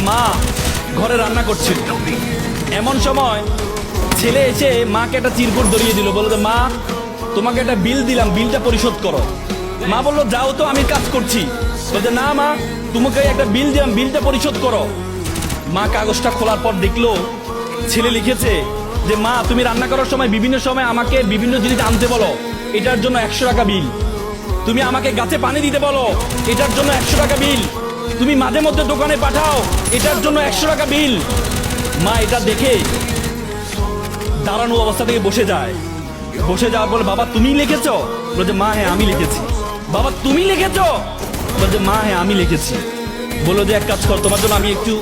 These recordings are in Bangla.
মা ঘরে রান্না করছিল। এমন সময় ছেলে এসে মাকে একটা চিরকুট ধরিয়ে দিল, বললো মা তোমাকে একটা বিল দিলাম, বিলটা পরিশোধ করো। মা বললো যাও তো, আমি কাজ করছি। বলছে না মা, তোমাকে একটা বিল দিলাম, বিলটা পরিশোধ করো। মা কাগজটা খোলার পর দেখলো ছেলে লিখেছে যে মা তুমি রান্না করার সময় বিভিন্ন সময় আমাকে বিভিন্ন জিনিস আনতে বলো, এটার জন্য 100 টাকা বিল। তুমি আমাকে গাছে পানি দিতে বলো, এটার জন্য 100 টাকা বিল। তুমি মাঝে মধ্যে দোকানে পাঠাও, এটার জন্য 100 টাকা বিল। মা এটা দেখে দাঁড়ানো অবস্থা থেকে বসে যায়। বসে যাওয়ার পর বাবা তুমি লিখেছো? বলছে মা হ্যাঁ আমি লিখেছি। বাবা তুমি লিখেছো? বলছে মা হ্যাঁ আমি লিখেছি। বললো যে এক কাজ কর, তোমার জন্য আমি একটু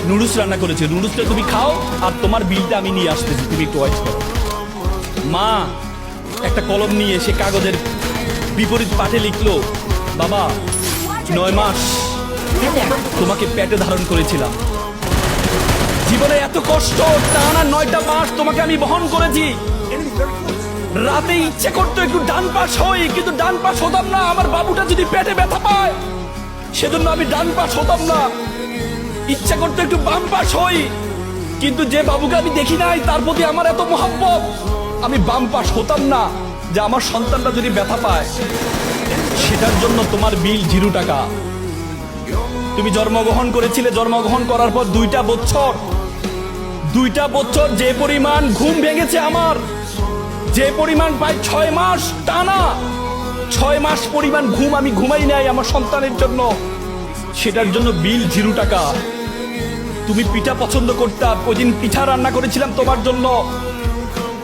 নুডলস রান্না করেছি, নুডলসটা তুমি খাও আর তোমার বিলটা আমি নিয়ে আসতেছি, তুমি একটু ওয়েট করো। মা একটা কলম নিয়ে সে কাগজের বিপরীত পাঠে লিখলো, বাবা 9 মাস তোমাকে পেটে ধারণ করেছিলাম, জীবনে এত কষ্ট, টানা 9টা মাস তোমাকে আমি বহন করেছি। রাতে ইচ্ছে করতো একটু ডান পাশ হই, কিন্তু ডান পাশ হতাম না। আমার বাবুটা যদি পেটে ব্যথা পায় সেজন্য আমি ডান পাশ হতাম না। ইচ্ছা করতো একটু বাম পাশ হই, কিন্তু যে বাবুকে আমি দেখি নাই তার প্রতি আমার এত মহব্বত, আমি বাম পাশ হতাম না যে আমার সন্তানটা যদি ব্যথা পায়। সেটার জন্য তোমার বিল 0 টাকা। তুমি জন্মগ্রহণ করেছিলে, জন্মগ্রহণ করার পর 2টা বছর যে পরিমাণ ঘুম ভেঙেছে আমার, যে পরিমাণ প্রায় 6 মাস টানা, 6 মাস পরিমাণ ঘুম আমি ঘুমাই নাই আমার সন্তানের জন্য, সেটার জন্য বিল 0 টাকা। তুমি পিঠা পছন্দ করতা, ওই দিন পিঠা রান্না করেছিলাম তোমার জন্য,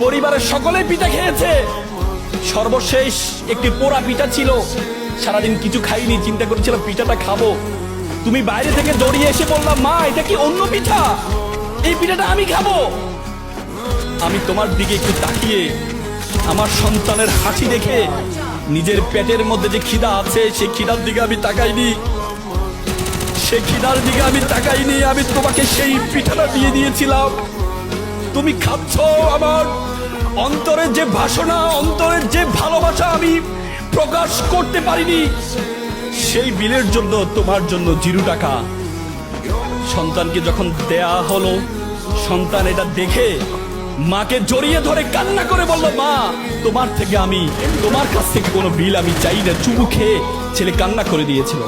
পরিবারের সকলে পিঠা খেয়েছে। সর্বশেষ একটি পোড়া পিঠা ছিল, সারাদিন কিছু খাইনি, চিন্তা করেছিলাম পিঠাটা খাবো। তুমি বাইরে থেকে দৌড়িয়ে এসে বললাম মা এটা কি অন্য পিঠা, এই পিঠাটা আমি খাবো। আমি তোমার দিকে একটু তাকিয়ে আমার সন্তানের হাসি দেখে নিজের পেটের মধ্যে যে খিদা আছে সেই খিদার দিকে আমি তাকাইনি, সেই খিদার দিকে আমি তাকাইনি। আমি তোমাকে সেই পিঠাটা দিয়ে দিয়েছিলাম, তুমি খাচ্ছ। আমার অন্তরের যে বাসনা, অন্তরের যে ভালোবাসা আমি প্রকাশ করতে পারিনি, সেই বিলের জন্য তোমার জন্য 0 টাকা। সন্তানকে যখন দেয়া হলো, সন্তান এটা দেখে মাকে জড়িয়ে ধরে কান্না করে বলল মা তোমার থেকে আমি, তোমার কাছ থেকে কোনো বিল আমি চাই না। চুমু খেয়ে ছেলে কান্না করে দিয়েছিল।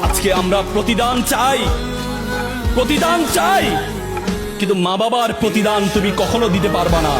আজকে আমরা প্রতিদান চাই, কিন্তু মা বাবার প্রতিদান তুমি কখনো দিতে পারবা না।